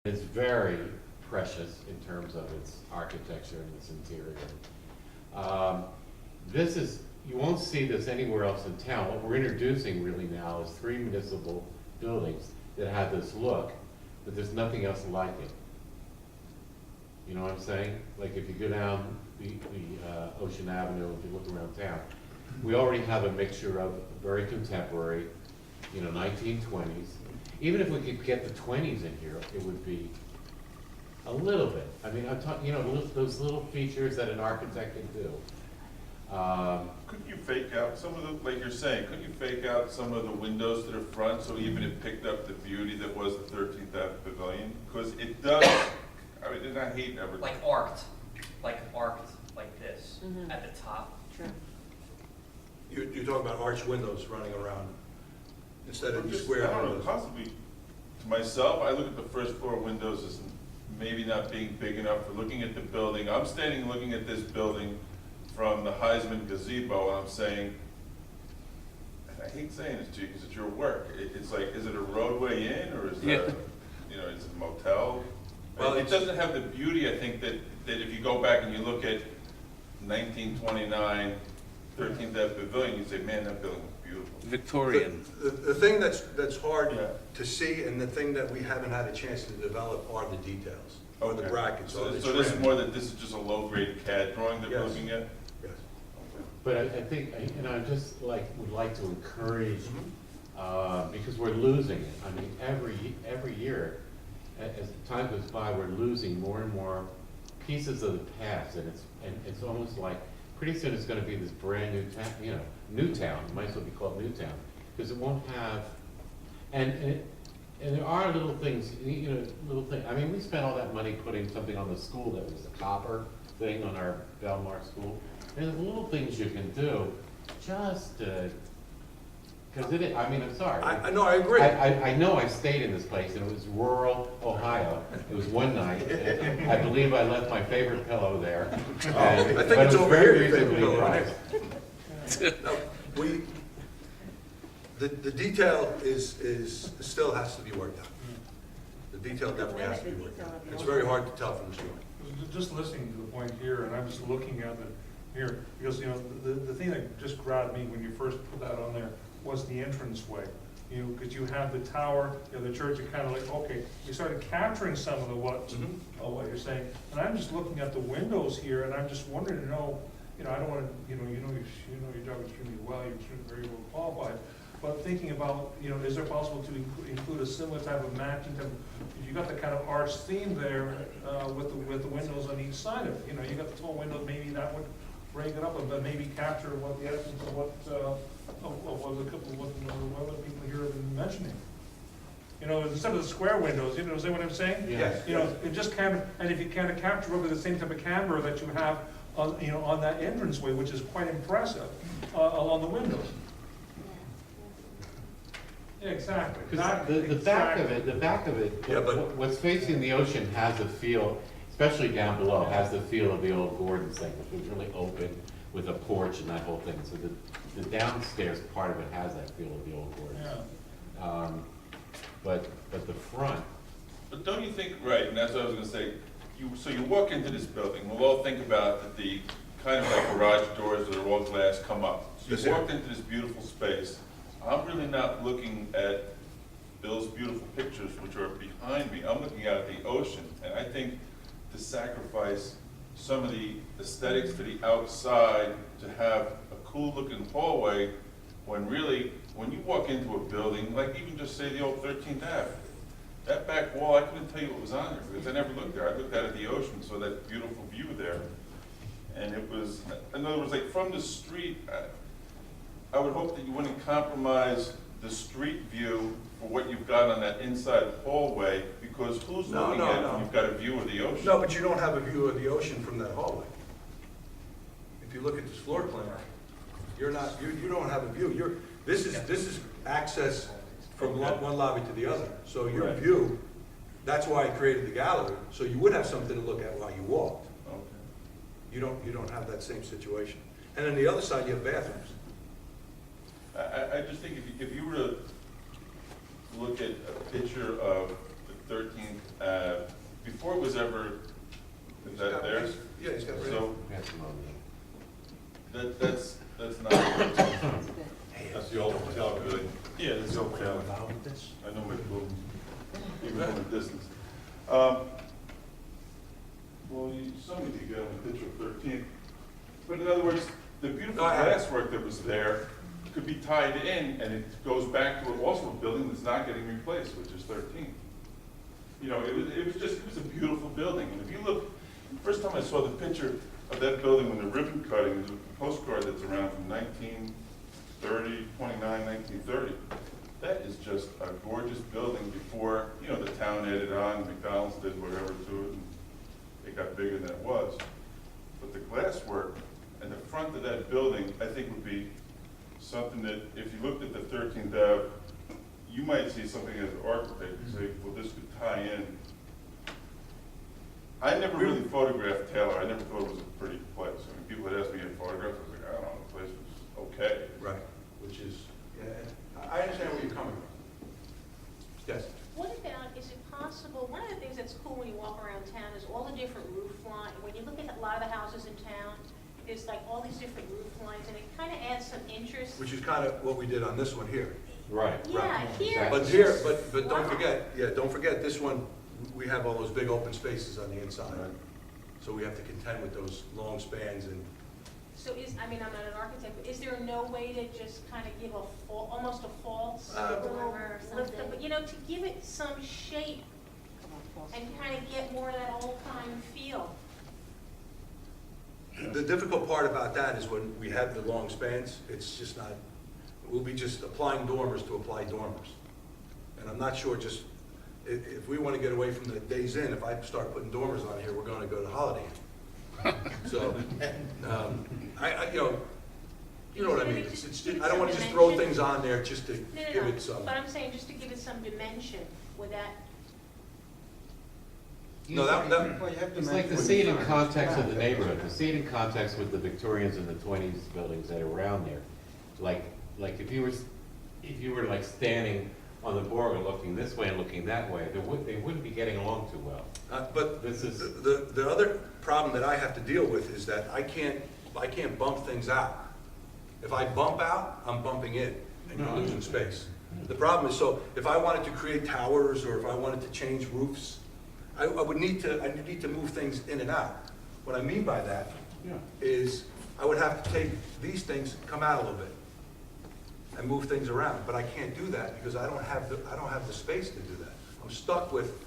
It's very precious in terms of its architecture and its interior. This is, you won't see this anywhere else in town. What we're introducing really now is 3 municipal buildings that have this look, but there's nothing else like it. You know what I'm saying? Like if you go down the Ocean Avenue, if you look around town, we already have a mixture of very contemporary, 1920s. Even if we could get the 20s in here, it would be a little bit. I mean, I'm talking, those little features that an architect can do. Couldn't you fake out some of the, like you're saying, couldn't you fake out some of the windows to the front so even it picked up the beauty that was the 13th Ave Pavilion? Because it does, I mean, and I hate ever. Like arced like this at the top. True. You're talking about arch windows running around instead of these I square don't know, windows. possibly, to myself, I look at the first floor windows as maybe not being big enough for looking at the building. I'm standing looking at this building from the Heisman gazebo, and I'm saying, and I hate saying this to you because it's your work. It's like, is it a roadway in, or is it, it's a motel? Well, it doesn't have the beauty, I think, that if you go back and you look at 1929, 13th Ave Pavilion, you say, man, that building was beautiful. Victorian. The thing that's hard Yeah. to see, and the thing that we haven't had a chance to develop are the details, or the Okay. brackets, or the So this is trim. more that this is just a low-grade CAD drawing that we're Yes. looking at? Yes. But I think, I just would like to encourage, because we're losing it. I mean, every year, as time goes by, we're losing more and more pieces of the past, and it's almost like, pretty soon it's gonna be this brand new town, new town, it might as well be called New Town, because it won't have, and there are little things, little things. I mean, we spent all that money putting something on the school that was a copper thing on our Belmar school. And there's little things you can do, just because I'm sorry. I know, I agree. I know I stayed in this place, and it was rural Ohio. It was one night. And I believe I left my favorite pillow there. I think but it's it was over very here, your favorite reasonably pillow. priced. No, the detail is still has to be worked out. The detail definitely has to be worked out. It's very hard to tell from the street. Just listening to the point here, and I'm just looking at it here, because, the thing that just grabbed me when you first put that on there was the entranceway. Because you have the tower, the church, are kind of like, okay, you started capturing some of what you're saying. And I'm just looking at the windows here, and I'm just wondering to know, I don't want to, you know your job extremely well, you're very well qualified. But thinking about, is it possible to include a similar type of matching type? If you got the kind of arch theme there with the windows on each side of it, you got the tall windows, maybe that would break it up, but maybe capture what the essence of what a couple of what other people here have been mentioning. Instead of the square windows, see what I'm saying? Yes. It just and if you kind of capture over the same type of camber that you have on that entranceway, which is quite impressive along the windows. Yeah, exactly. The back of it, Yeah, but- what's facing the ocean has a feel, especially down below, has the feel of the old Gordon's thing, which was really open with a porch and that whole thing. So the downstairs part of it has that feel of the old Gordon's. Yeah. But the front, But don't you think, right, and that's what I was gonna say, so you walk into this building, we'll all think about that the kind of like garage doors that are all glass come up. So Yes, you sir. walked into this beautiful space. I'm really not looking at Bill's beautiful pictures, which are behind me. I'm looking out at the ocean, and I think to sacrifice some of the aesthetics to the outside to have a cool looking hallway, when really, when you walk into a building, like even just say the old 13th Ave, that back wall, I couldn't tell you what was on there, because I never looked there. I looked out at the ocean, so that beautiful view there. And it was, in other words, like from the street, I would hope that you wouldn't compromise the street view for what you've got on that inside hallway, because who's No, looking no, at it no. when you've got a view of the ocean? No, but you don't have a view of the ocean from that hallway. If you look at this floor plan, you don't have a view. This is access from one lobby to the other. So your Right. view, that's why I created the gallery, so you would have something to look at while you walked. Okay. You don't have that same situation. And on the other side, you have bathrooms. I just think if you were to look at a picture of the 13th Ave, before it was ever, is that there? Yeah, he's got it. So, We have some on that's not. That's the old hotel building. Yeah, that's the old town. I know my building, even from a distance. Well, somebody could get on the picture of 13th. But in other words, the beautiful No, I have it. glass work that was there could be tied in, and it goes back to also a building that's not getting replaced, which is 13th. You know, it was a beautiful building. And if you look, the first time I saw the picture of that building when the ribbon cutting, there's a postcard that's around from 1930. That is just a gorgeous building before, you know, the town added on, McDonald's did whatever to it, and it got bigger than it was. But the glass work and the front of that building, I think would be something that, if you looked at the 13th Ave, you might see something as an architect and say, well, this could tie in. I never really photographed Taylor. I never thought it was a pretty place. I mean, people had asked me to photograph, I was like, I don't know, the place was okay. Right, which is, yeah, I understand where you're coming from. Yes. What about, is it possible, one of the things that's cool when you walk around town is all the different roof lines. When you look at a lot of the houses in town, there's like all these different roof lines, and it kind of adds some interest. Which is kind of what we did on this one here. the, right. Yeah, here. But it's here, just- but don't wow. forget, don't forget this one, we have all those big open spaces on the inside. So we have to contend with those long spans and, So I mean, I'm not an architect, but is there no way to just kind of give almost a false Dormer or lift something. up, you know, to give it some shape and kind of get more of that old time feel? the difficult part about that is when we have the long spans, it's just not, we'll be just applying dormers to apply dormers. And I'm not sure just, if we want to get away from the Days Inn, if I start putting dormers on here, we're going to go to Holiday Inn. So, you know what I mean? It's I don't want to just throw things on there just to give it some. But I'm saying just to give it some dimension, would that, No, that, It's like to see it in context of the neighborhood, to see it in context with the Victorians and the 20s buildings that are around there. Like if you were like standing on the boardwalk looking this way and looking that way, they wouldn't be getting along too well. but This is- the other problem that I have to deal with is that I can't bump things out. If I bump out, I'm bumping in and you're losing space. The problem is, so if I wanted to create towers or if I wanted to change roofs, I need to move things in and out. What I mean by that Yeah. is I would have to take these things, come out a little bit and move things around, but I can't do that because I don't have the space to do that. I'm stuck with,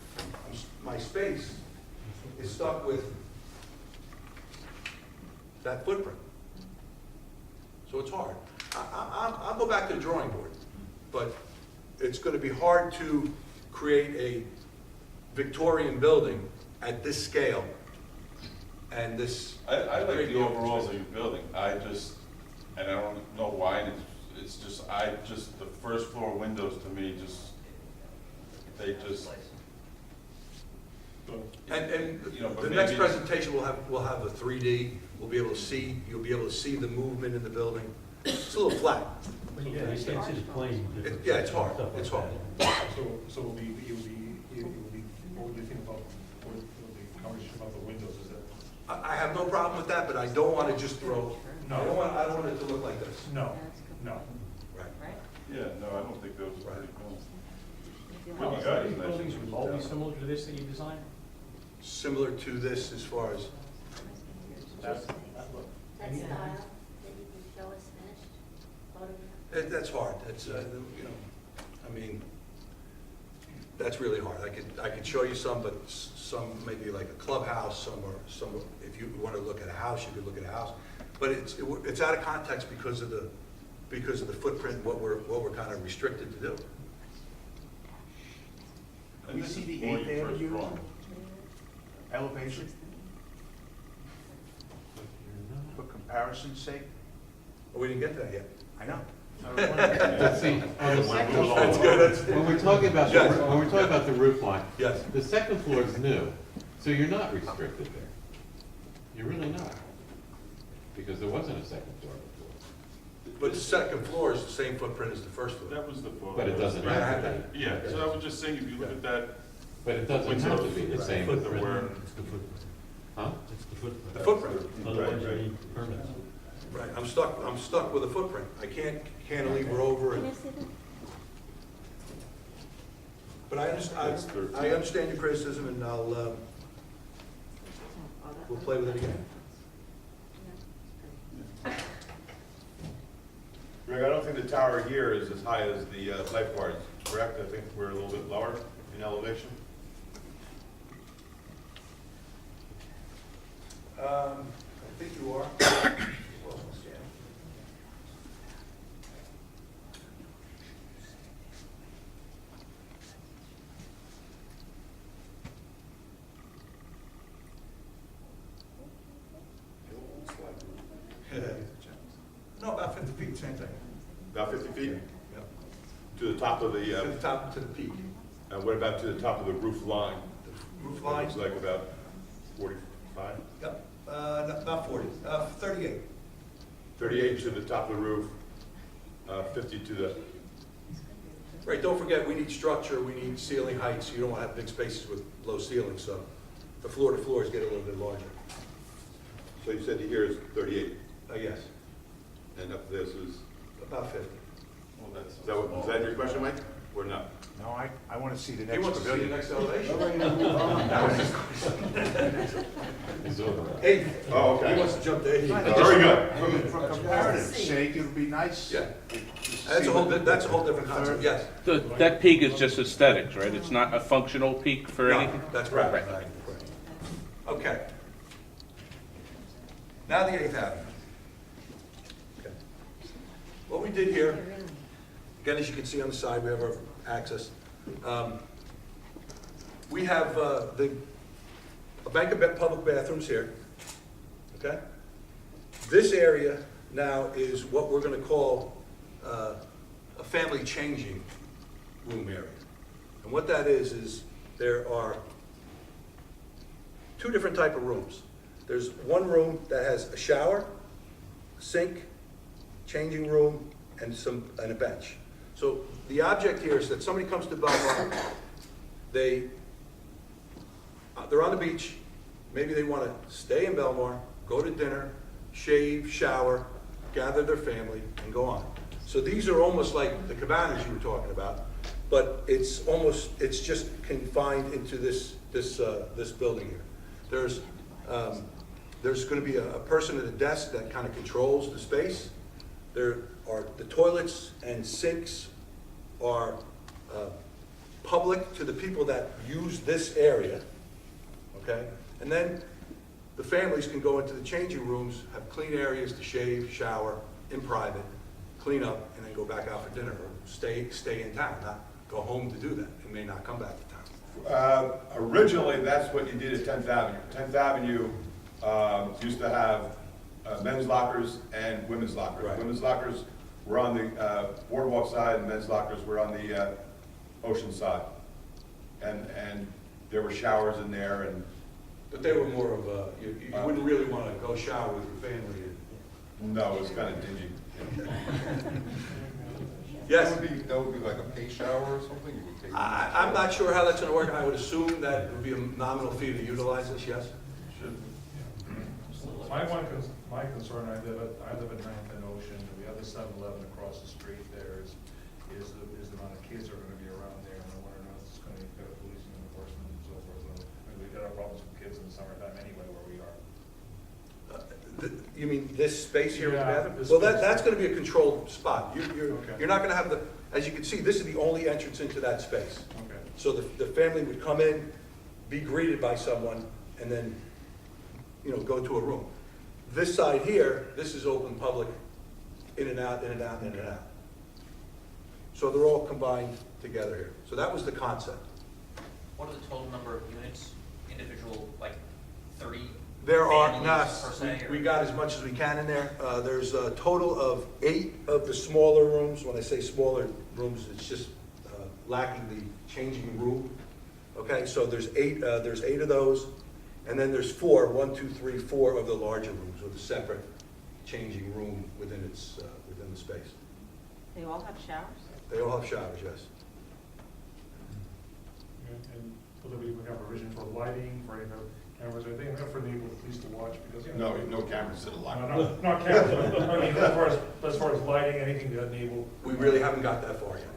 my space is stuck with that footprint. So it's hard. I'll go back to the drawing board, but it's gonna be hard to create a Victorian building at this scale and this. I like the overalls of your building. And I don't know why, and it's just, the first floor windows to me they just. And You know, but the next maybe- presentation will have a 3D, you'll be able to see the movement in the building. It's a little flat. Yeah, you can't see the plane. Yeah, it's hard, it's hard. So it would be, what would you think about, what would the conversation about the windows, is that? I have no problem with that, but I don't want to just throw, I don't want it to look like this. No, no. Right. Yeah, no, I don't think those are pretty cool. Well, But you are guys, these nice. buildings would all be similar to this that you designed? Similar to this as far as, That look. That style that you can show us finished photograph? that's hard, that's, I mean, that's really hard. I could show you some, but some maybe like a clubhouse, some, if you want to look at a house, you could look at a house. But it's out of context because of the footprint, what we're kind of restricted to do. And We this see is the before 8th you first Avenue draw. elevation for comparison's sake? Oh, we didn't get to that yet. I know. Let's see, on the second floor, That's good, that's good. when we're talking about, Yes. when we're talking about the roof line, Yes. the second floor is new, so you're not restricted there. You're really not, because there wasn't a second floor before. But the second floor is the same footprint as the first floor. That was the photo. But it doesn't have to be. Yeah, so I was just saying, if you look at that But it doesn't have to be the It's same. footprint. It's the footprint. Huh? It's the footprint. The footprint. Otherwise, you Right. need permits. Right, I'm stuck with a footprint. I can't cantilever over Can and, you see them? but I understand your criticism and we'll play with it again. Rick, I don't think the tower here is as high as the lifeguards, correct? I think we're a little bit lower in elevation. I think you are. No, about 50 feet, same thing. About 50 feet Yep. to the top of To the the, top, to the peak. and what about to the top of the roof line? Roof That line, looks like about 45, yep, about 40, 38. 38 to the top of the roof, 50 to the, Right, don't forget, we need structure, we need ceiling heights, you don't want to have big spaces with low ceilings, so the floor to floors get a little bit larger. so you said here is 38, Yes, and up this is, about 50. Well, that's. is that your question, Mike, or not? No, I want to see the He next wants to see the pavilion. next elevation. It's over. 80. Oh, okay. He wants to jump to 80. Very good. For comparative sake, it would be nice. Yeah, that's a whole different concept, yes. That peak is just aesthetics, right? It's not a functional peak for No, anything? that's correct. Right. Okay. Now the 8th Avenue. Okay. What we did here, again, as you can see on the side, we have our access. We have a bank of public bathrooms here, okay? This area now is what we're gonna call a family changing room area. And what that is there are two different type of rooms. There's one room that has a shower, sink, changing room, and a bench. So the object here is that somebody comes to Belmar, they're on the beach, maybe they want to stay in Belmar, go to dinner, shave, shower, gather their family, and go on. So these are almost like the cabanas you were talking about, but it's just confined into this building here. There's going to be a person at a desk that kind of controls the space. There are the toilets and sinks are public to the people that use this area, okay? And then the families can go into the changing rooms, have clean areas to shave, shower in private, clean up, and then go back out for dinner or stay in town, not go home to do that and may not come back to town. Originally, that's what you did at 10th Avenue. 10th Avenue used to have men's lockers and women's lockers. Right. Women's lockers were on the boardwalk side, and men's lockers were on the ocean side. And there were showers in there, and But they were more of a, you wouldn't really want to go shower with your family. no, it was kind of dingy. Yes? That would be like a pay shower or something? You would pay. I'm not sure how that's going to work. I would assume that it would be a nominal fee to utilize this, yes? My concern, I live at 9th and Ocean, and we have the 7-Eleven across the street there, is the amount of kids that are gonna be around there, and I wonder if it's gonna be good policing and enforcement and so forth. I mean, we've got our problems with kids in the summertime anyway where we are. You mean this space here with the Yeah, bathroom? this Well, space. that's going to be a controlled spot. Okay. You're not going to have as you can see, this is the only entrance into that space. Okay. So the family would come in, be greeted by someone, and then, go to a room. This side here, this is open public, in and out, in and out, in and out. So they're all combined together here. So that was the concept. What are the total number of units, individual, like 30 There are, families per se? we got as much as we can in there. There's a total of 8 of the smaller rooms. When I say smaller rooms, it's just lacking the changing room. Okay, so there's 8 of those. And then there's 4 of the larger rooms with a separate changing room within the space. They all have showers? They all have showers, yes. And Whether we have provision for lighting, for any kind of cameras, or anything, for enable the police to watch, because, you know. No cameras in the lot. Not cameras, but I mean, as far as lighting, anything to enable. We really haven't got that far yet.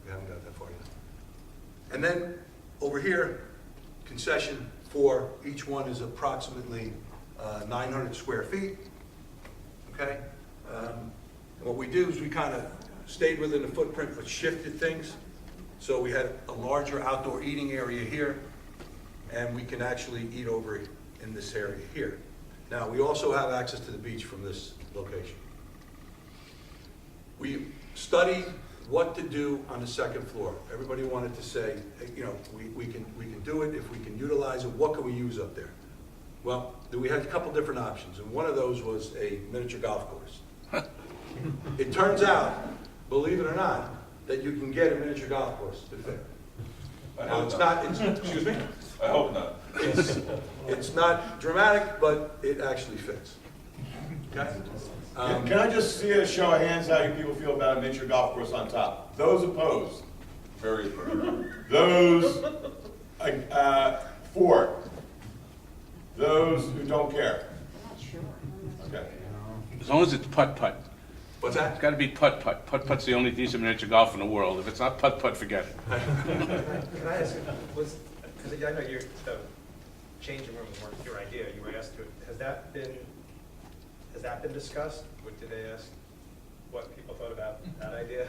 We haven't got that far yet. And then, over here, concession for each one is approximately 900 square feet, okay? And what we do is we kind of stayed within the footprint, but shifted things. So we had a larger outdoor eating area here, and we can actually eat over in this area here. Now, we also have access to the beach from this location. We studied what to do on the second floor. Everybody wanted to say, hey, you know, we can do it. If we can utilize it, what can we use up there? Well, we had a couple different options, and one of those was a miniature golf course. It turns out, believe it or not, that you can get a miniature golf course to fit. Now, it's not, excuse me? I hope not. It's not dramatic, but it actually fits. Okay? Can I just see a show of hands how you people feel about a miniature golf course on top? Those opposed? Very appropriate. Those for? Those who don't care? I'm not sure. Okay. As long as it's putt-putt. What's It's that? gotta be putt-putt. Putt-putt's the only decent miniature golf in the world. If it's not putt-putt, forget it. Can I ask, because I know the changing rooms weren't your idea, you were asked to, has that been discussed? What did they ask, what people thought about that idea?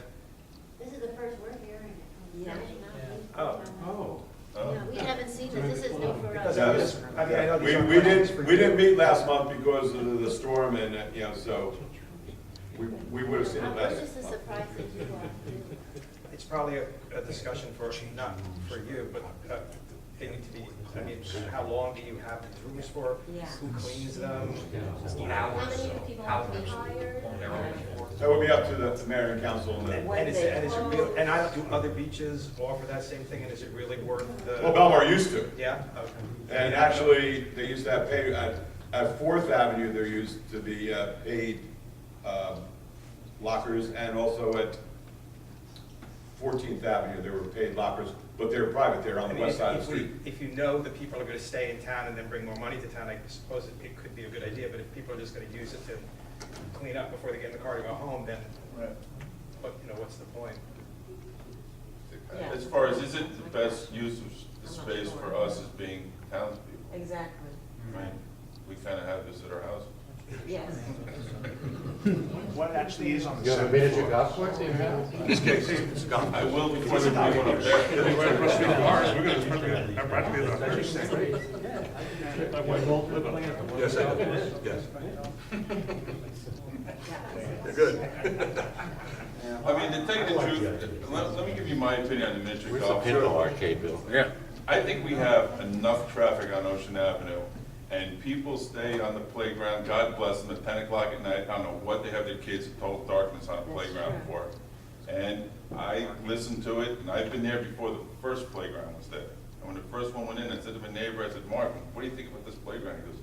This is the first we're hearing it. Yeah. Oh. Oh. No, we haven't seen it, this is new for Because us. I mean, I know these We aren't we didn't meet last month because of the storm and, you know, so we would have seen it I'm last. just as surprised as you are. It's probably a discussion for, not for you, but they need to be, I mean, how long do you have the rooms for? Yeah. Who cleans them? How many people have to be hired? That would be up to the mayor and council. And And is it real, and I do other beaches offer that same thing, and is it really worth the? well, Belmar used to. Yeah, okay. And actually, they used to have paid, at 4th Avenue, there used to be paid lockers, and also at 14th Avenue, there were paid lockers, but they were private, they were on I the mean, west side of the if street. if you know that people are gonna stay in town and then bring more money to town, I suppose it could be a good idea, but if people are just gonna use it to clean up before they get in the car to go home, then, what's the point? Yeah. As far as, is it the best use of the space for us as being townspeople? Exactly, Right? We kind of have this at our house. yes. What actually is on the You have a second miniature floor? golf course in your house? In this case, it's gone. I will before the new one up there. Right across the street from ours, we're gonna practically the my wife won't live on it. Yes, I do. Yes. You're good. I mean, to tell you the truth, let me give you my opinion on the miniature Where's the golf. pinball arcade, Bill? Yeah. I think we have enough traffic on Ocean Avenue, and people stay on the playground, God bless them, at 10 o'clock at night. I don't know what they have their kids in total darkness on a playground for. And I listened to it, and I've been there before the first playground was there. And when the first one went in, I said to my neighbor, I said, Mark, what do you think about this playground? He goes,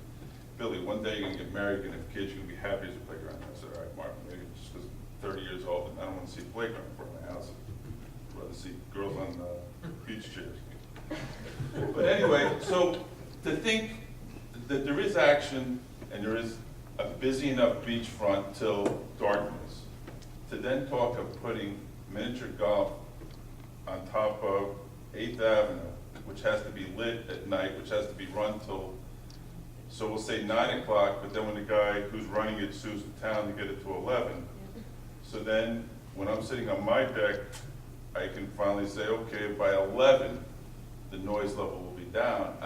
Billy, one day you're gonna get married, you're gonna have kids, you're gonna be happy as a playground. I said, all right, Mark, maybe just because I'm 30 years old, and I don't wanna see a playground in front of my house. I'd rather see girls on beach chairs. But anyway, so to think that there is action and there is a busy enough beachfront till darkness, to then talk of putting miniature golf on top of 8th Avenue, which has to be lit at night, which has to be run till, so we'll say 9 o'clock, but then when the guy who's running it sues the town to get it to 11. So then, when I'm sitting on my deck, I can finally say, okay, by 11, the noise level will be down.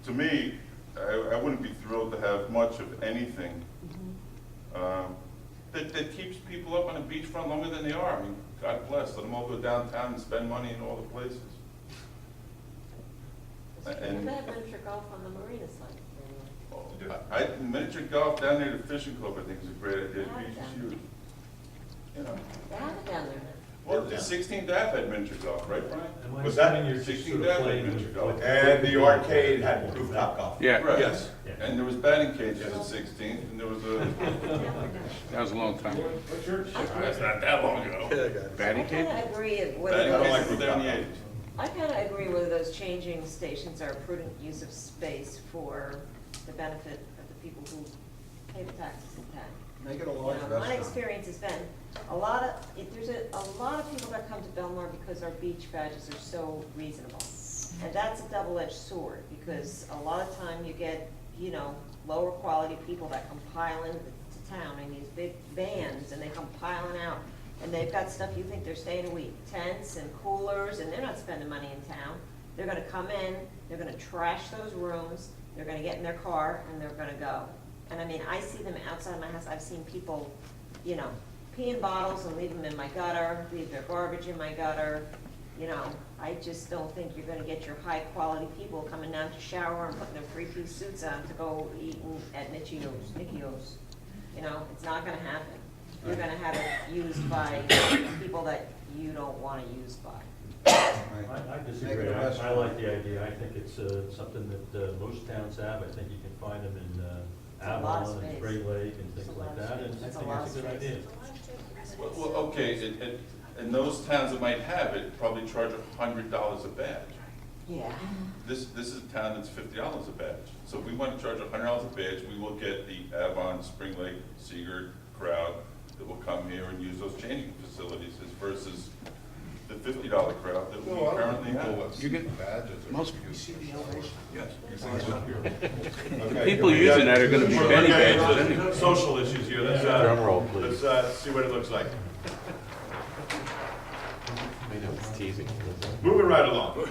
To me, I wouldn't be thrilled to have much of anything that keeps people up on the beachfront longer than they are. I mean, God bless, let them all go downtown and spend money in all the places. And They have miniature golf on the marina side. miniature golf down near the fishing club, I think is a great idea. The beach is huge. You know, They have it down there now. well, the 16th Ave had miniature golf, right, Brian? Was that? You're just 16th sort of Ave had playing miniature with golf. what- And the arcade had rooftop golf. Yeah. Right. Yes. And there was batting cages at 16th, and there was a, That was a long time ago. that's not that long ago. Batting I cage? kind of agree whether Batting those, cages were there in the 80s. I kind of agree whether those changing stations are a prudent use of space for the benefit of the people who pay the taxes in town. Make it a You large know, restaurant. my experience has been, there's a lot of people that come to Belmar because our beach badges are so reasonable. And that's a double-edged sword, because a lot of time you get, you know, lower quality people that come piling to town in these big vans, and they come piling out, and they've got stuff you think they're staying a week, tents and coolers, and they're not spending money in town. They're gonna come in, they're gonna trash those rooms, they're gonna get in their car, and they're gonna go. And I mean, I see them outside my house, I've seen people, you know, pee in bottles and leave them in my gutter, leave their garbage in my gutter. You know, I just don't think you're gonna get your high-quality people coming down to shower and putting their three-piece suits on to go eating at Nichio's. You know, it's not gonna happen. You're gonna have it used by people that you don't wanna use by. I disagree. Make it a I restaurant. like the idea. I think it's something that most towns have. I think you can find them in a lot of Avalon and space. Spring Lake and It's things a lot like of that, and space. I It's a think lot it's a of good space. idea. Well, okay, and those towns that might have it probably charge $100 a badge. Yeah. This is a town that's $50 a badge. So if we want to charge $100 a badge, we will get the Avon, Spring Lake, Seagirt crowd that will come here and use those changing facilities as versus the $50 crowd that we No, I don't currently think people have. have You get- seen badges. or most- you See the elevation? Yes. The people using that are gonna be Benny badges anyway. Social issues here, Drum roll, please. let's see what it looks like. I know it's teasing. Moving right along.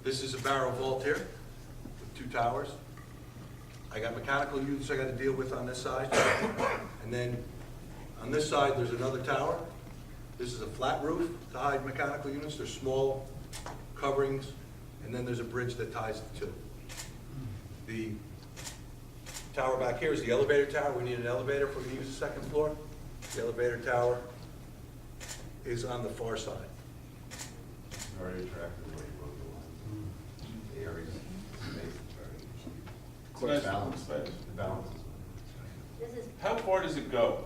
This is a barrel vault here with two towers. I got mechanical units I gotta deal with on this side. And then on this side, there's another tower. This is a flat roof to hide mechanical units. They're small coverings. And then there's a bridge that ties the two. The tower back here is the elevator tower. We need an elevator if we're gonna use the second floor. The elevator tower is on the far side. Very attractive way you wrote the line. The area's amazing, It's nice looking space. The balance is. This is, How far does it go?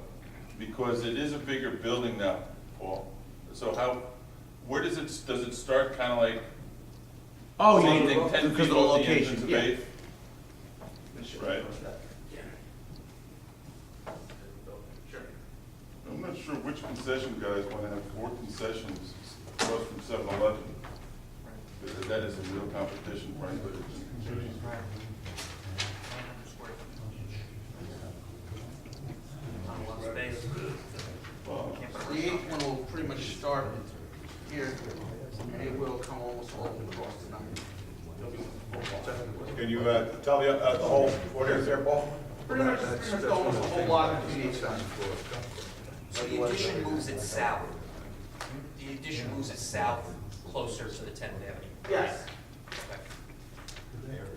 Because it is a bigger building now, Paul. So where does it start kind of like? Oh, same yeah, thing, 10 because feet of the off location, entrance of yeah. 8th? Right. I'm not sure which concession guys want to have 4 concessions across from 7-Eleven. Because that is a real competition, frankly. Not a lot of space. Well, The 8th one will pretty much start here, and it will come almost all the way across the night. Can you tell the whole audience there, Paul? Pretty much almost a whole lot to each side. So the addition moves it south. The addition moves it south, closer to the 10th Avenue. Yes.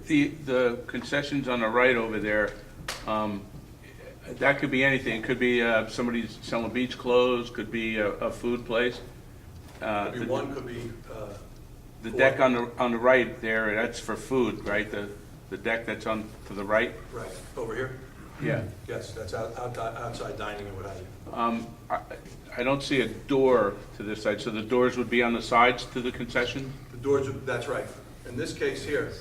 The concessions on the right over there, that could be anything. It could be somebody selling beach clothes, could be a food place. Could be one, could be, The deck on the right there, that's for food, right? The deck that's on to the right? right, over here? Yeah. Yes, that's outside dining and what have you. I don't see a door to this side, so the doors would be on the sides to the concession? The doors, that's right. In this case here,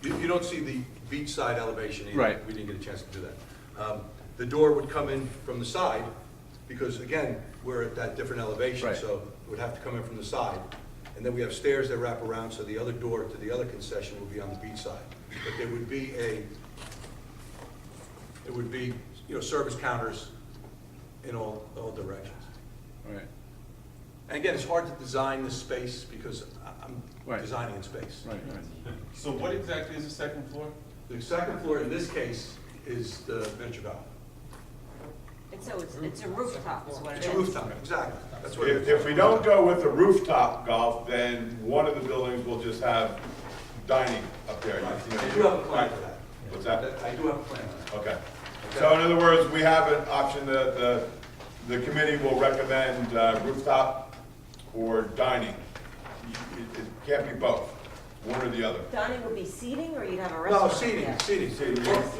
you don't see the beachside elevation either. Right. We didn't get a chance to do that. The door would come in from the side, because again, we're at that different elevation, Right. so it would have to come in from the side. And then we have stairs that wrap around, so the other door to the other concession would be on the beach side. But there would be service counters in all directions. Right. And again, it's hard to design this space because I'm Right. designing in space. Right. So what exactly is the second floor? The second floor in this case is the miniature golf. it's a rooftop is what it is. It's a rooftop, exactly. That's what it If is. we don't go with the rooftop golf, then one of the buildings will just have dining up there. I do have a plan for that. What's that? I do have a plan for that. Okay. So in other words, we have an option, the the committee will recommend rooftop or dining. It can't be both, one or the other. Dining would be seating, or you'd have a No, restaurant? seating, there? seating.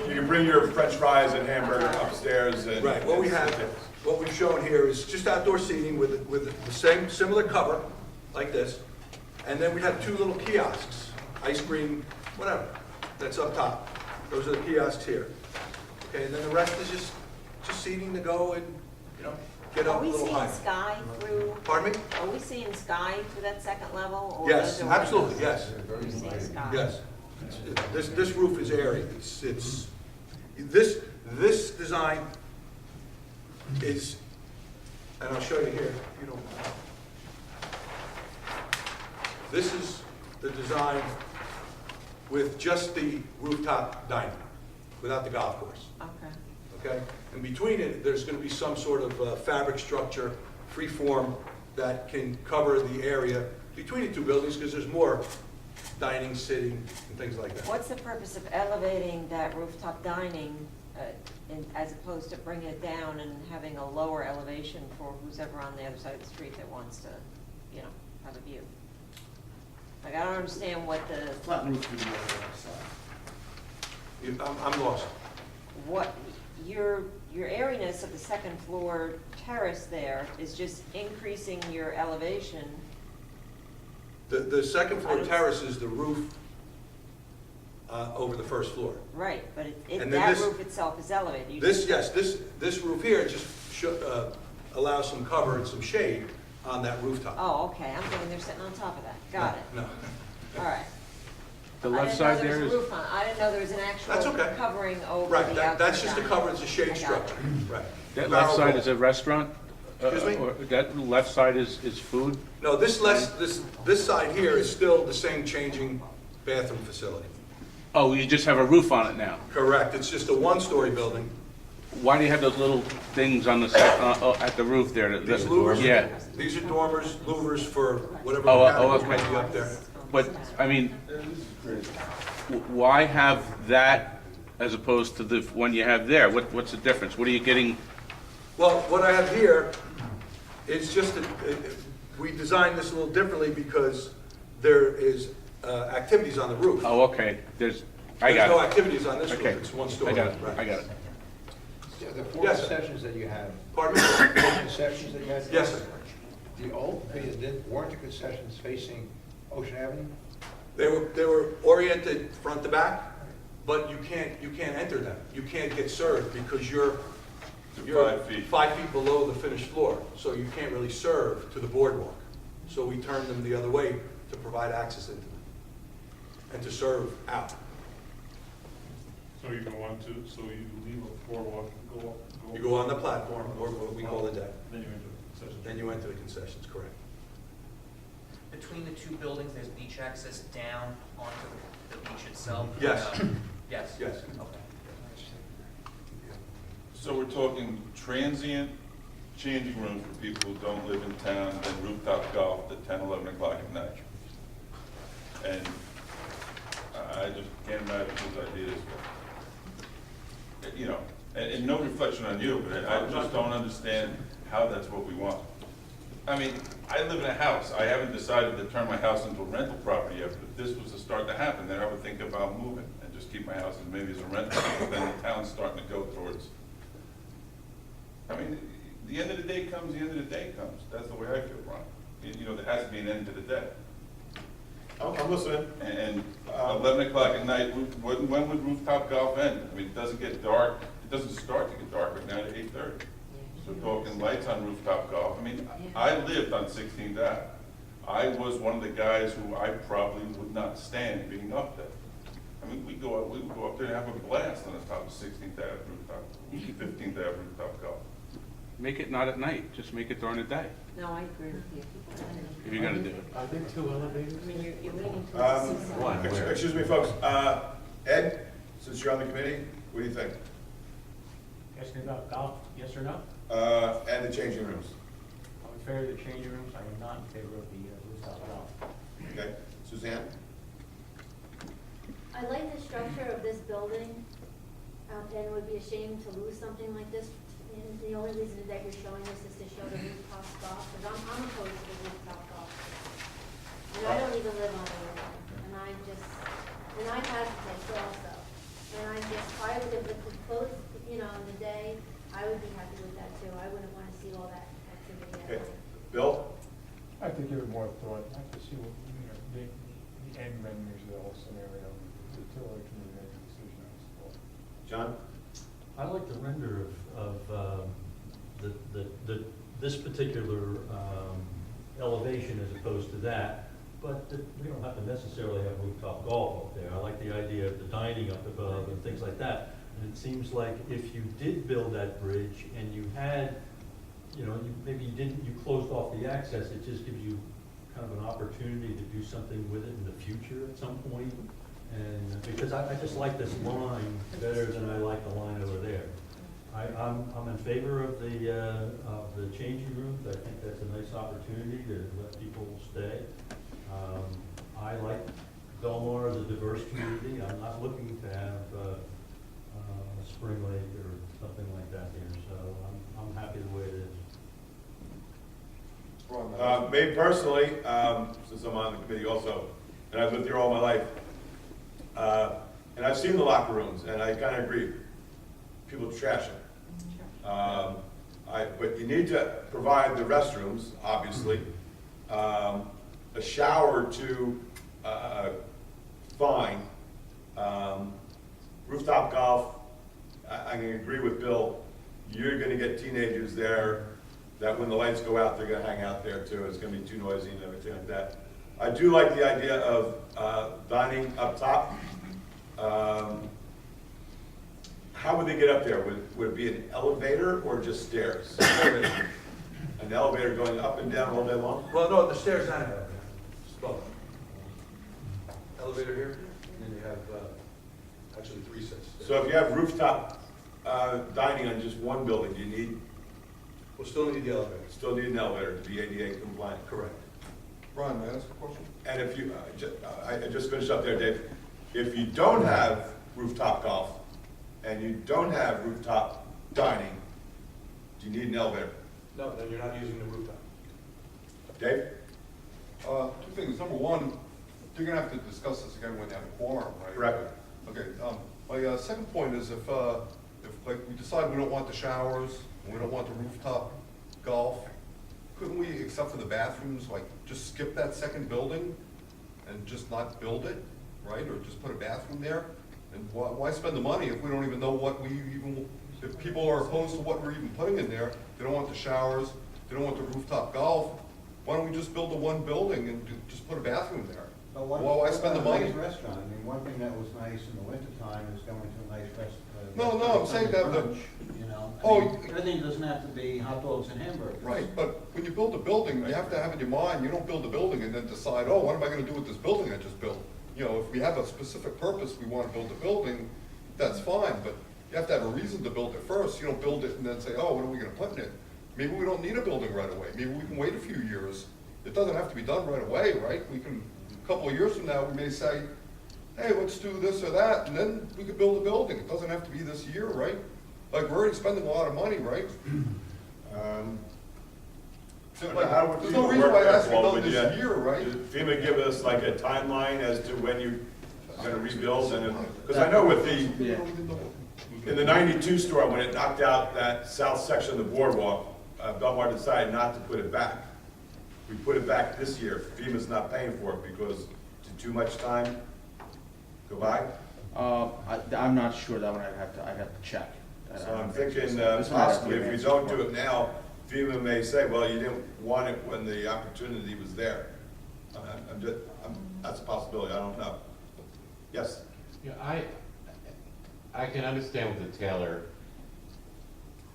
You can bring your french fries and hamburger upstairs and. Right, what we have, what we've shown here is just outdoor seating with the same, similar cover, like this. And then we have two little kiosks, ice cream, whatever, that's up top. Those are the kiosks here. Okay, and then the rest is just seating to go and, you know, get Are up a we little seeing higher. sky through, Pardon me? are we seeing sky through that second level? Or Yes, those are absolutely, windows? yes, You're seeing sky? yes. This roof is airy. This design is, and I'll show you here, if you don't mind. This is the design with just the rooftop dining, without the golf course, Okay. okay? And between it, there's gonna be some sort of fabric structure, free form, that can cover the area between the two buildings, because there's more dining, sitting, and things like that. What's the purpose of elevating that rooftop dining as opposed to bringing it down and having a lower elevation for who's ever on the other side of the street that wants to, you know, have a view? Like, I don't understand what the, Flat roof would be on the other side. I'm lost. what, your airiness of the second floor terrace there is just increasing your elevation. The second I floor don't- terrace is the roof over the first floor. Right, but And then that this- roof itself is elevated. You This, just- yes, this roof here just allows some cover and some shade on that rooftop. Oh, okay, I'm thinking they're sitting on top of that. Got it. No. All right. The left side there I didn't know there was is, a roof on, I didn't know there was an That's actual okay. covering over the Right, outdoor that's just a dining. cover, it's a I shade got it. structure, right. that left side Barrel is a restaurant? Excuse me? Or that left side is food? No, this side here is still the same changing bathroom facility. Oh, you just have a roof on it now? Correct, it's just a one-story building. Why do you have those little things on the side, at the roof there? These louvers? Yeah, These are dormers, louvers for whatever Oh, mechanics okay. might be up there. but, I mean, why have that as opposed to the one you have there? What's the difference? What are you getting? Well, what I have here is just, we designed this a little differently because there is activities on the roof. Oh, okay, I got There's no it. activities on this roof, Okay, it's one story. I got it, Right. I got it. Yeah, the four Yes, sir. concessions that you have, Pardon me? four concessions that you had? Yes, sir. Weren't the concessions facing Ocean Avenue? They were oriented front to back, but you can't enter them. You can't get served because you're 5 feet. 5 feet below the finished floor, so you can't really serve to the boardwalk. So we turned them the other way to provide access into them and to serve out. So you don't want to, so you leave a boardwalk, go up. You go on the platform, or what we call the deck, Then you enter the concession. then you enter the concessions, correct. Between the two buildings, there's beach access down onto the beach itself? Yes. Yes? Yes. Okay. So we're talking transient changing rooms for people who don't live in town, then rooftop golf at 10, 11 o'clock at night. And I just can't imagine whose idea this was. You know, and no reflection on you, but I just don't understand how that's what we want. I mean, I live in a house. I haven't decided to turn my house into a rental property yet, but if this was to start to happen, then I would think about moving and just keep my house as maybe as a rental, but then the town's starting to go towards. I mean, the end of the day comes, the end of the day comes. That's the way I feel, Ron. You know, there has to be an end to the day. I'm listening. And 11 o'clock at night, when would rooftop golf end? I mean, it doesn't get dark, it doesn't start to get dark right now at 8:30. So talking lights on rooftop golf, I mean, I lived on 16th Ave. I was one of the guys who I probably would not stand being up there. I mean, we would go up there and have a blast on the top of 16th Ave rooftop, 15th Ave rooftop golf. Make it not at night, just make it during the day, No, I agree with you. if you're gonna do it. Are there two elevators? I mean, you're leaning towards the seaside. One, where? Excuse me, folks. Ed, since you're on the committee, what do you think? Asking about golf, yes or no? And the changing rooms, I'm in favor of the changing rooms, I am not in favor of the rooftop golf. okay? Suzanne? I like the structure of this building, and it would be a shame to lose something like this And the only reason that you're showing this is to show the rooftop golf, because I'm opposed to the rooftop golf. And I don't even live on the river, and I hesitate also. And I would, if it was closed, you know, in the day, I would be happy with that too. I wouldn't want to see all that activity at Okay. night. Bill? I have to give it more thought, I have to see what, the end menus of the whole scenario, until I can make a decision on this call. John? I like the render of this particular elevation as opposed to that, but we don't have to necessarily have rooftop golf up there. I like the idea of the dining up above and things like that. And it seems like if you did build that bridge and you had, you know, maybe you closed off the access, it just gives you kind of an opportunity to do something with it in the future at some point. And because I just like this line better than I like the line over there. I'm in favor of the changing rooms. I think that's a nice opportunity to let people stay. I like Belmar as a diverse community. I'm not looking to have a Spring Lake or something like that here, so I'm happy the way it is. Me personally, since I'm on the committee also, and I've lived here all my life, and I've seen the locker rooms, and I kind of agree. People trash them. But you need to provide the restrooms, obviously, a shower to fine, rooftop golf. I can agree with Bill. You're going to get teenagers there that when the lights go out, they're going to hang out there too. It's going to be too noisy and everything like that. I do like the idea of dining up top. How would they get up there? Would it be an elevator or just stairs? An elevator going up and down all day long? Well, no, the stairs and elevator. It's both. Elevator here, and then you have actually 3 sets. So if you have rooftop dining on just one building, do you need? We'll still need the elevator. Still need an elevator to be ADA compliant. Correct. Brian, may I ask a question? And if you, I just finished up there, Dave. If you don't have rooftop golf and you don't have rooftop dining, do you need an elevator? No, then you're not using the rooftop. Dave? 2 things. Number one, you're gonna have to discuss this again when you have a quorum, right? Correct. Okay, my second point is if like we decide we don't want the showers, and we don't want the rooftop golf, couldn't we, except for the bathrooms, like just skip that second building and just not build it, right? Or just put a bathroom there? And why spend the money if we don't even know what we even, if people are opposed to what we're even putting in there, they don't want the showers, they don't want the rooftop golf, why don't we just build the one building and just put a bathroom there? But Why spend the money? Nice restaurant, I mean, one thing that was nice in the wintertime is going to a nice restaurant. No, I'm saying that the. You know, Oh, everything doesn't have to be hot dogs and hamburgers. Right, but when you build a building, you have to have in your mind, you don't build a building and then decide, oh, what am I gonna do with this building I just built? You know, if we have a specific purpose, we wanna build a building, that's fine, but you have to have a reason to build it first. You don't build it and then say, oh, what are we gonna put in it? Maybe we don't need a building right away. Maybe we can wait a few years. It doesn't have to be done right away, right? We can, a couple of years from now, we may say, hey, let's do this or that, and then we could build a building. It doesn't have to be this year, right? Like, we're already spending a lot of money, right? Like, there's no reason why it has to be done this year, right? Did FEMA give us like a timeline as to when you're gonna rebuild? And because I know with in the 92 storm, when it knocked out that south section of the boardwalk, Belmar decided not to put it back. We put it back this year. FEMA's not paying for it because it's too much time go by. I'm not sure that one, I'd have to check. So I'm thinking possibly if we don't do it now, FEMA may say, well, you didn't want it when the opportunity was there. That's a possibility, I don't know. Yes? Yeah, I can understand with the Taylor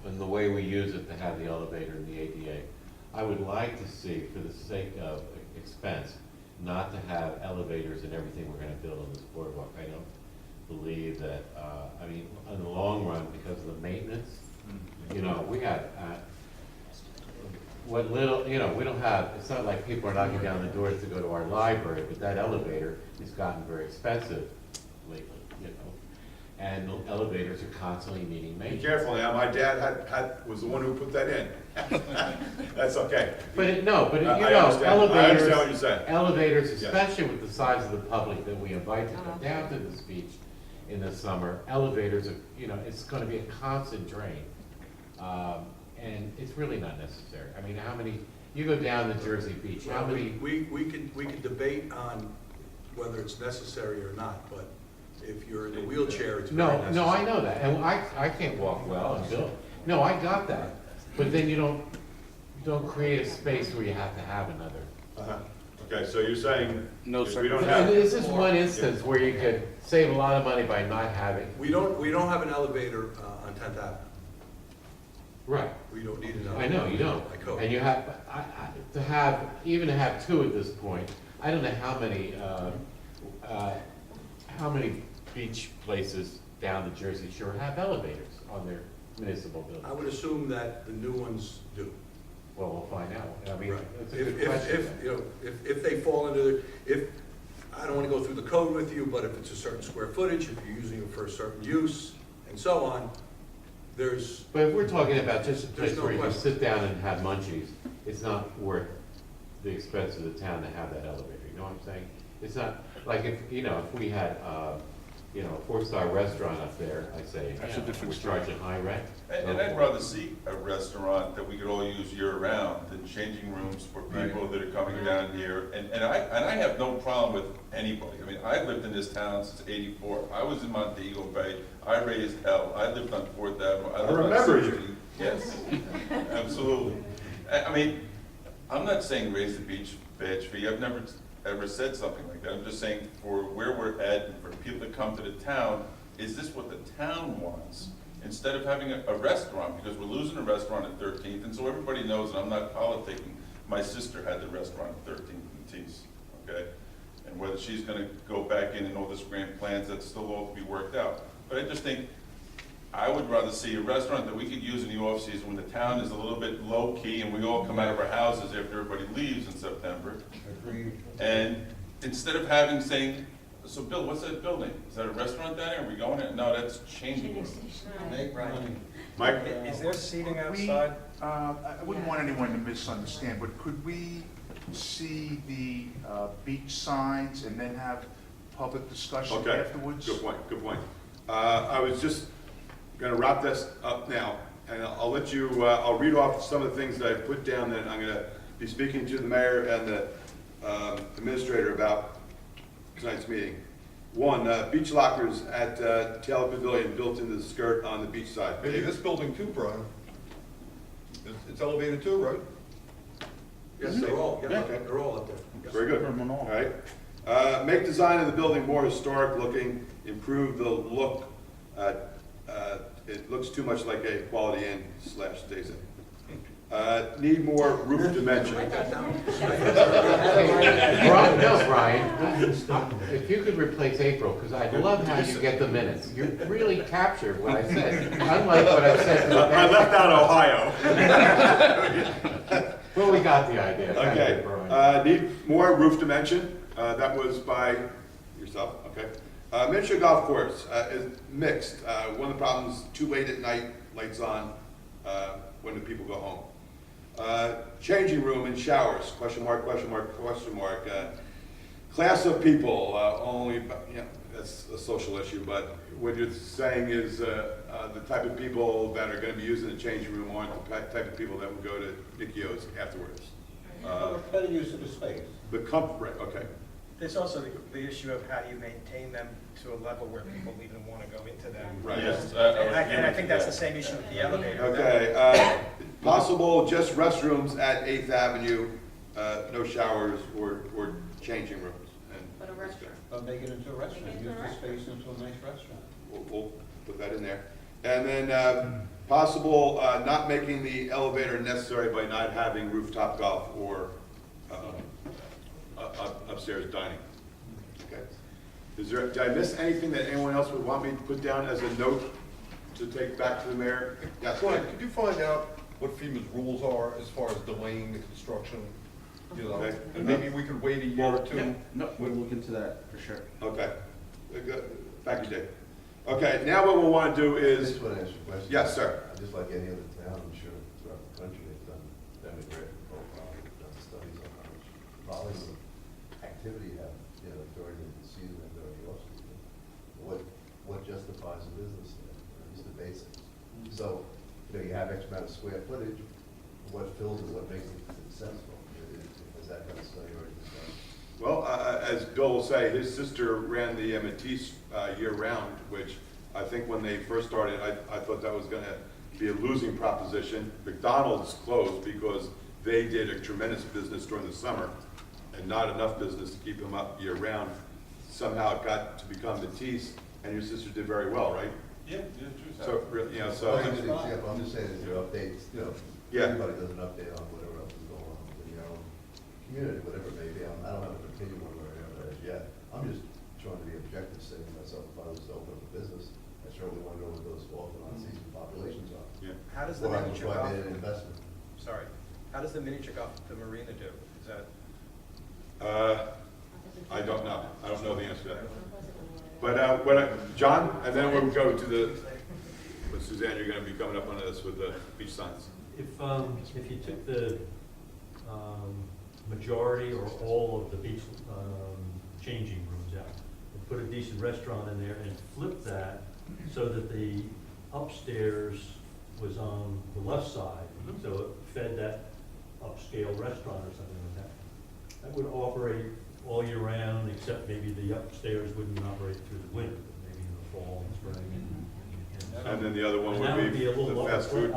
and the way we use it to have the elevator and the ADA. I would like to see, for the sake of expense, not to have elevators and everything we're gonna build on this boardwalk. I don't believe that, I mean, in the long run, because of the maintenance, you know, we have, what little, you know, we don't have, it's not like people are knocking down the doors to go to our library, but that elevator has gotten very expensive lately, you know. and elevators are constantly needing Be maintenance. careful now, my dad was the one who put that in. That's okay. But you know, I understand what you're saying. elevators, Yes. especially with the size of the public that we invite to come down to this beach in the summer, elevators are, it's gonna be a constant drain. And it's really not necessary. I mean, how many, you go down to Jersey Beach, how many? We can debate on whether it's necessary or not, but if you're in a wheelchair, it's very necessary. No, I know that, and I can't walk well, and Bill, no, I got that. But then you don't create a space where you have to have another. Uh-huh. Okay, so you're saying, No, if sir. we don't And have. this is one instance where you could save a lot of money by not having. We don't have an elevator on 10th Avenue. Right. We don't need an I elevator. know, you don't. By code. And you have, even to have two at this point, I don't know how many beach places down the Jersey Shore have elevators on their municipal buildings. I would assume that the new ones do. Well, we'll find out. I mean, Right. it's a good question. If they fall into I don't want to go through the code with you, but if it's a certain square footage, if you're using it for a certain use, and so on, there's, But if we're talking about just a place There's no where you can question. sit down and have munchies, it's not worth the expense of the town to have that elevator, you know what I'm saying? It's not, like if we had, a 4-star restaurant up there, I'd say, That's a different we're story. charging high rent. And I'd rather see a restaurant that we could all use year-round than changing rooms for people that are coming down here. And I have no problem with anybody. I mean, I lived in this town since '84. I was in Montego Bay. I raised hell. I lived on 4th Avenue. I lived on remember 6th you. Street. Yes, absolutely. I mean, I'm not saying raise the beach badge fee. I've never ever said something like that. I'm just saying for where we're at and for people that come to the town, is this what the town wants? Instead of having a restaurant, because we're losing a restaurant at 13th, and so everybody knows, and I'm not politicking, my sister had the restaurant at 13th and Tees, okay? And whether she's gonna go back in and all this grand plans, that's still all to be worked out. But I just think, I would rather see a restaurant that we could use in the off-season when the town is a little bit low-key and we all come out of our houses after everybody leaves in September. Agreed. And instead of saying, so Bill, what's that building? Is that a restaurant down there? Are we going in? No, that's changing room. Make Right. money. Mike? Is there seating We, outside? I wouldn't want anyone to misunderstand, but could we see the beach signs and then have public discussion Okay, afterwards? good point. I was just gonna wrap this up now, and I'll let you, I'll read off some of the things that I put down, then I'm gonna be speaking to the mayor and the administrator about tonight's meeting. 1, beach lockers at Taylor Pavilion built into the skirt on the beach side. Maybe this building too, Brian. It's elevated too, right? yes, they're all up there. Yes. Very good. All right. Make design of the building more historic looking, improve the look. It looks too much like a Quality Inn / Stays Inn. Need more roof dimension. Brian, if you could replace April, because I love how you get the minutes. You really captured what I said, unlike what I've said in the I past. left out Ohio. Well, we got the idea. Thank you, Okay, Brian. need more roof dimension, that was by yourself, okay. Miniature golf course, is mixed, one of the problems, too late at night, lights on, when do people go home? Changing room and showers, question mark. Class of people, only, that's a social issue, but what you're saying is, the type of people that are gonna be using the changing room aren't the type of people that would go to Nikkio's afterwards. Better use of the space. The comfort, right, okay. There's also the issue of how do you maintain them to a level where people even want to go into them. Right. Yes, And I think that's the same issue with the elevator. Okay, possible just restrooms at 8th Avenue, no showers or changing rooms. And But a restaurant. But make it into a restaurant, use the space into a nice restaurant. We'll put that in there. And then, possible, not making the elevator necessary by not having rooftop golf or, upstairs dining. Okay. Did I miss anything that anyone else would want me to put down as a note to take back to the mayor? Yes. Brian, could you find out what FEMA's rules are as far as delaying the construction? You know, Okay. and maybe we could wait a year or two. No, we'll look into that for sure. Okay. Good. Back to Dave. Okay, now what we'll want to do I is, just want to ask you a question. yes, sir. Just like any other town, I'm sure throughout the country, they've done demographic profile, they've done studies on how much volume of activity you have, during the season and during the off-season. What justifies a business there, or at least the basics. So, you have X amount of square footage, what fills it, what makes it successful? Is that kind of study already been done? Well, as Bill will say, his sister ran the Matisse year-round, which I think when they first started, I thought that was going to be a losing proposition. McDonald's closed because they did a tremendous business during the summer and not enough business to keep them up year-round. Somehow it got to become Matisse, and your sister did very well, right? Yeah, true. So, Well, I'm just an example, I'm just saying that there are updates, Yeah. everybody does an update on whatever else is going on in your own community, whatever it may be. I don't have an opinion one way or another as yet. I'm just trying to be objective, saying to myself, if I was to open up a business, I certainly want to know what those off and on-season populations are. Yeah. How does the Or miniature before I golf, made an investment. sorry, how does the miniature golf, the marina do? Is that, I don't know. I don't know the answer to that. But John, and then we'll go to with Suzanne, you're going to be coming up on this with the beach signs. If you took the majority or all of the beach changing rooms out, and put a decent restaurant in there and flip that so that the upstairs was on the left side, so it fed that upscale restaurant or something like that, that would operate all year round, except maybe the upstairs wouldn't operate through the winter, but maybe in the fall and spring. And then the other one And that would be a little the fast food.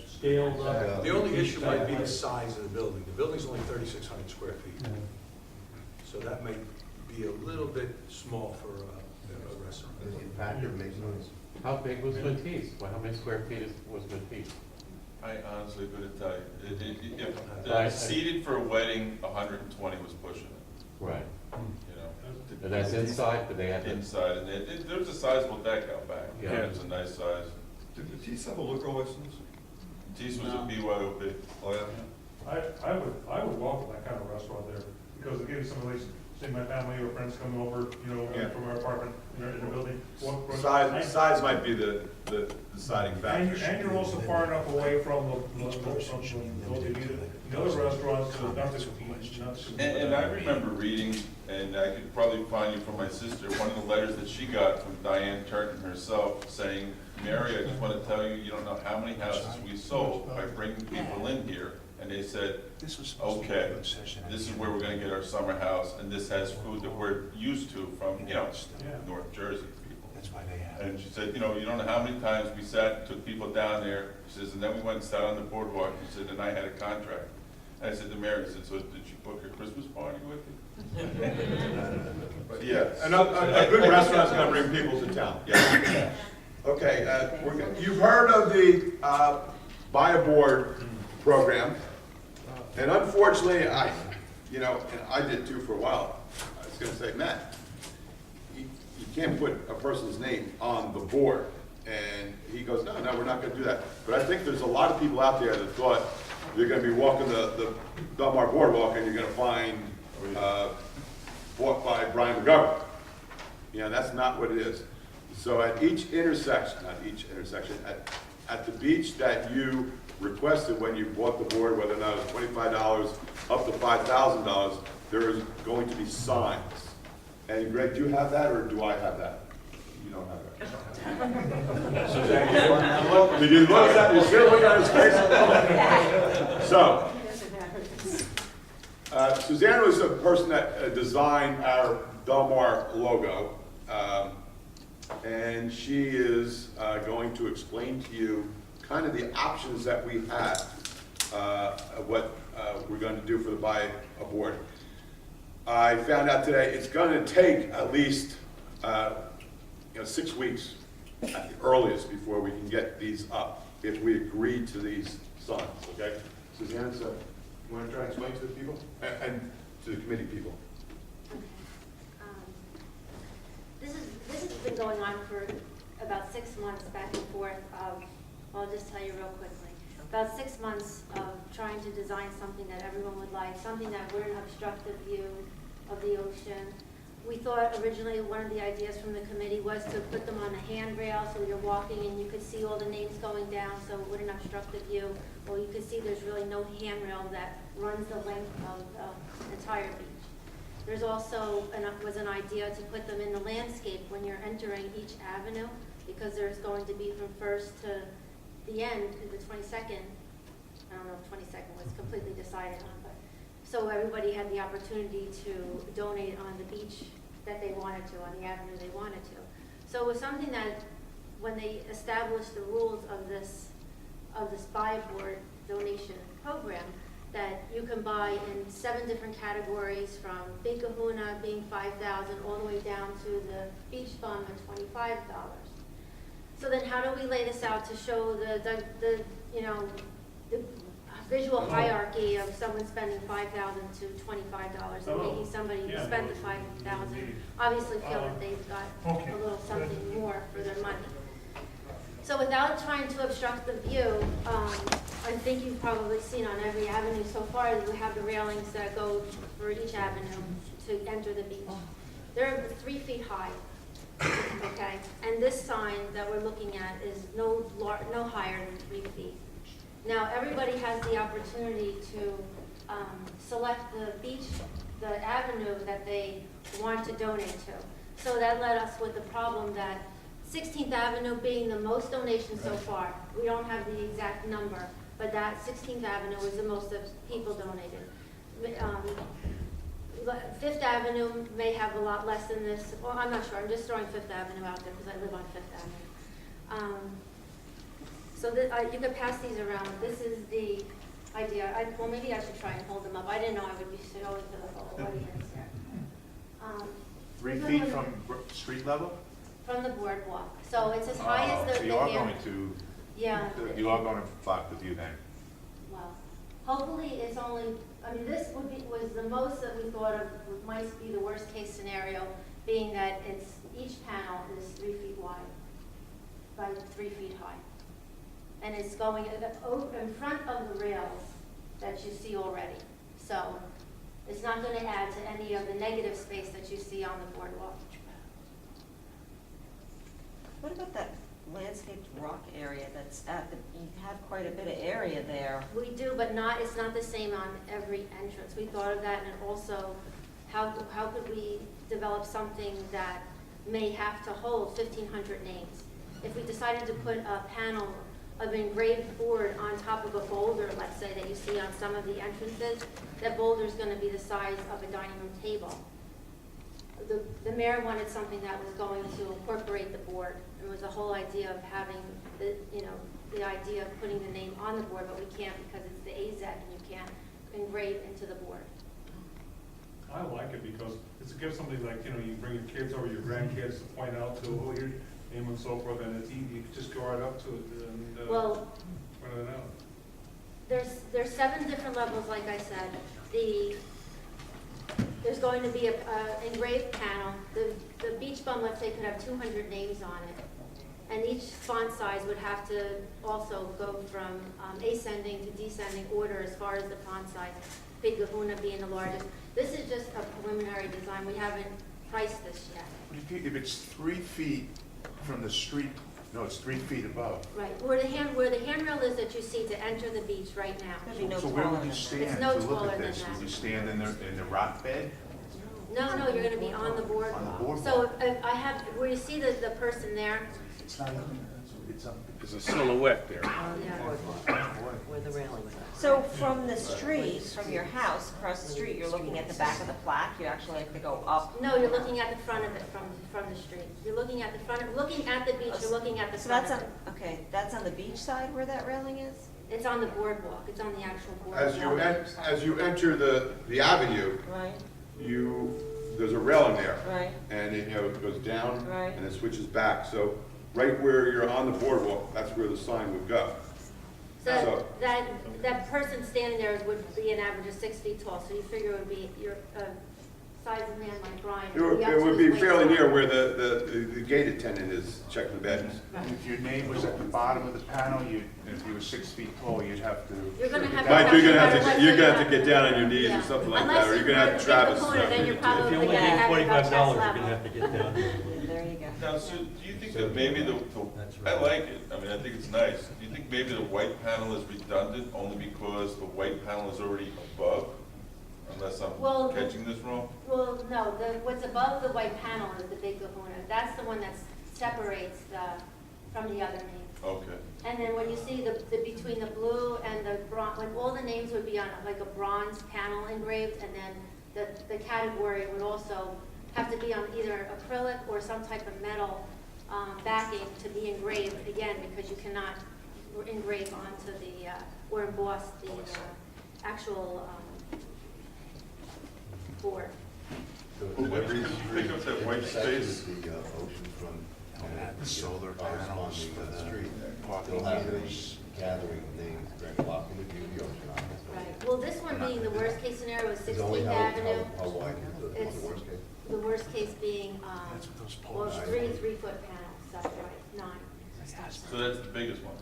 Scaled up. The only issue might be the size of the building. The building's only 3,600 square feet. So that may be a little bit small for a restaurant. Does it impact or make noise? How big was Matisse? Well, how many square feet was Matisse? I honestly couldn't tell you. If seated for a wedding, 120 was pushing it. Right. You And that's inside, but they had inside, and there's a sizable deck out back. Yeah. It's a nice size. Did Matisse have a liquor license? Matisse was a BYOB. Oh, yeah. I would welcome that kind of restaurant there, because it gives some of these, say my family or friends come over, Yeah. from our apartment, in the building. Size might be the deciding factor. And you're also far enough away from the other restaurants, so not this. And I remember reading, and I could probably find you from my sister, one of the letters that she got from Diane Turton herself, saying, Mary, I just want to tell you, you don't know how many houses we sold by bringing people in here. And they said, okay, this is where we're going to get our summer house, and this has food that we're used to from, North Jersey people. That's why they have. And she said, you don't know how many times we sat and took people down there. She says, and then we went and sat on the boardwalk. She said, and I had a contract. And I said to Mary, I said, so did you book your Christmas party with you? Yeah, and a good restaurant's going to bring people to town. Yeah. Okay, you've heard of the Buy a Board program, and unfortunately, and I did too for a while. I was going to say, Matt, you can't put a person's name on the board. And he goes, no, we're not going to do that. But I think there's a lot of people out there that thought you're going to be walking the Belmar boardwalk and you're going to find bought by Brian McGovern. That's not what it is. So at each intersection, at the beach that you requested when you bought the board, whether or not it was $25 up to $5,000, there is going to be signs. And Greg, do you have that or do I have that? You don't have that. Suzanne, did you notice that? You see the look on his face? So, Suzanne was the person that designed our Belmar logo. And she is going to explain to you kind of the options that we have, what we're going to do for the Buy a Board. I found out today it's going to take at least 6 weeks at the earliest before we can get these up, if we agree to these signs, okay? Suzanne, so you want to try and explain to the people, and to the committee people? This has been going on for about 6 months, back and forth of, I'll just tell you real quickly, about 6 months of trying to design something that everyone would like, something that wouldn't obstruct the view of the ocean, we thought originally, one of the ideas from the committee was to put them on the handrail, so you're walking and you could see all the names going down, so it wouldn't obstruct the view. Or you could see there's really no handrail that runs the length of the entire beach. There's also, was an idea to put them in the landscape when you're entering each avenue, because there's going to be from first to the end, the 22nd. I don't know if 22nd was completely decided on, but so everybody had the opportunity to donate on the beach that they wanted to, on the avenue they wanted to. So it was something that, when they established the rules of this buy board donation program, that you can buy in 7 different categories, from Big Kahuna being $5,000 all the way down to the beach bum at $25. So then how do we lay this out to show the visual hierarchy of someone spending $5,000 to $25 and making somebody who spent the $5,000 obviously feel that they've got a little something more for their money. So without trying to obstruct the view, I think you've probably seen on every avenue so far, we have the railings that go for each avenue to enter the beach. They're 3 feet high, okay? And this sign that we're looking at is no higher than 3 feet. Now, everybody has the opportunity to select the avenue that they want to donate to. So that led us with the problem that 16th Avenue being the most donations so far, we don't have the exact number, but that 16th Avenue was the most of people donated. 5th Avenue may have a lot less than this. Well, I'm not sure. I'm just throwing 5th Avenue out there because I live on 5th Avenue. So you could pass these around. This is the idea. Well, maybe I should try and hold them up. I didn't know I would be showing to the whole audience here. 3 feet from street level? From the boardwalk. So it's as high as the So you are hand- going to, Yeah. you are going to block the view then? Well, hopefully it's only, I mean, this was the most that we thought of, might be the worst case scenario, being that each panel is 3 feet wide by 3 feet high. And it's going in front of the rails that you see already. So it's not going to add to any of the negative space that you see on the boardwalk. What about that landscaped rock area that's you have quite a bit of area there. We do, but it's not the same on every entrance. We thought of that, and also, how could we develop something that may have to hold 1,500 names? If we decided to put a panel of engraved board on top of a boulder, let's say, that you see on some of the entrances, that boulder is going to be the size of a dining room table. The mayor wanted something that was going to incorporate the board. It was the whole idea of having the idea of putting the name on the board, but we can't because it's the AZ and you can't engrave into the board. I like it because it's to give somebody you bring your kids over, your grandkids to point out to, oh, here's name and so forth, and it's easy, you can just go right up to it and point it out. There's 7 different levels, like I said. There's going to be an engraved panel. The beach bum, let's say, could have 200 names on it. And each font size would have to also go from ascending to descending order as far as the font size, Big Kahuna being the largest. This is just a preliminary design. We haven't priced this yet. If it's 3 feet from the street, no, it's 3 feet above. Right, where the handrail is that you see to enter the beach right now. So where would you stand It's to no look taller at than this? that. Would you stand in the rock bed? No, you're going to be on the boardwalk. On the boardwalk. So where you see the person there, It's not even, it's up. There's a silhouette there. Where the railings are. So from the street, from your house across the street, you're looking at the back of the plaque, you actually have to go up. no, you're looking at the front of it from the street. You're looking at the front, looking at the beach, you're looking at the So front that's of on, it. okay, that's on the beach side where that railing is? It's on the boardwalk, it's on the actual boardwalk. As you enter the avenue, Right, there's a railing there. right. And it goes down Right. and it switches back. So right where you're on the boardwalk, that's where the sign would go. So that person standing there would be an average of 6 feet tall, so you figure it would be sized man like Brian. It would be fairly near where the gate attendant is checking the bags. If your name was at the bottom of the panel, if you were 6 feet tall, you'd have to. You're gonna have. Mike, you're gonna to have to get down on your knees or something like that, or you're gonna have Travis. Then you're If probably you only gonna need have it about $25, chest you're level. gonna have to get down. There you go. Now, Sue, do you think that maybe I like it, I mean, I think it's nice. Do you think maybe the white panel is redundant only because the white panel is already above? Unless Well, I'm catching this wrong? Well, no, what's above the white panel is the big kahuna. That's the one that separates from the other names. Okay. And then when you see the between the blue and the bronze, like all the names would be on like a bronze panel engraved, and then the category would also have to be on either acrylic or some type of metal backing to be engraved again, because you cannot engrave onto the, or emboss the actual board. So Well, when every you pick up that white section space- of the ocean front, Solar panels for the street, parking they'll have a meters. gathering thing, blocking the view of the ocean. Right, well, this one being the worst case scenario is It's only 16th how Avenue. wide is It's the worst case? the worst case being, That's what those well, poles are. 3-foot panels, that's right, 9. So that's the biggest one?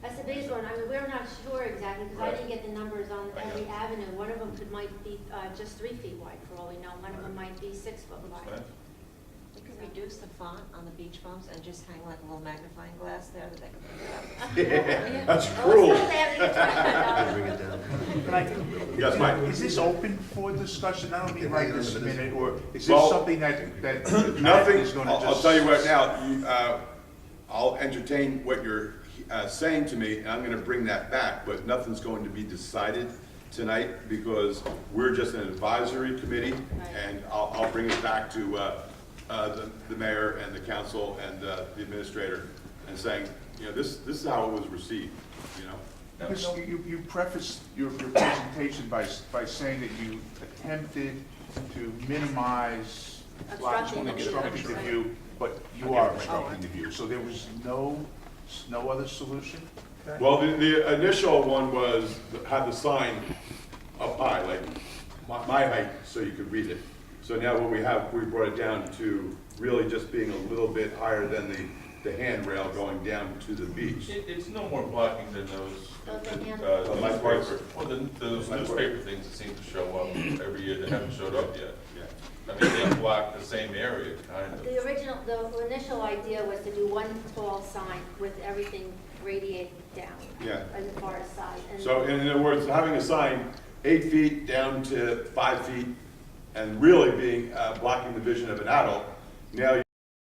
That's the biggest one. I mean, we're not sure exactly, because I didn't get the numbers on every avenue. One of them might be just 3 feet wide, for all we know. One of them might be 6 foot wide. Nice. You could reduce the font on the beach bumps and just hang like a little magnifying glass there that they can pick it up. That's Oh, cruel. it's not there. You can Bring try it down. Yes, Mike. Is this open for discussion? I don't mean right this minute, or is Well, this something that Nothing, is gonna just? I'll tell you right now, I'll entertain what you're saying to me, and I'm gonna bring that back, but nothing's going to be decided tonight, because we're just an advisory committee, and I'll bring it back to the mayor and the council and the administrator, and saying, you know, this is how it was received, you know? Because you prefaced your presentation by saying that you attempted to minimize Obstructing the view. obstructing the view, but you are obstructing the view, so there was no other solution? Well, the initial one was have the sign up high, like my height, so you could read it. So now what we brought it down to really just being a little bit higher than the handrail going down to the beach. It's no more blocking than those Likewise. newspaper, well, those newspaper things that seem to show up every year that haven't showed up yet. I mean, they block the same area, kind of. The initial idea was to do one tall sign with everything radiating down. Yeah. As far as size. And So in other words, having a sign 8 feet down to 5 feet, and really being, blocking the vision of an adult, now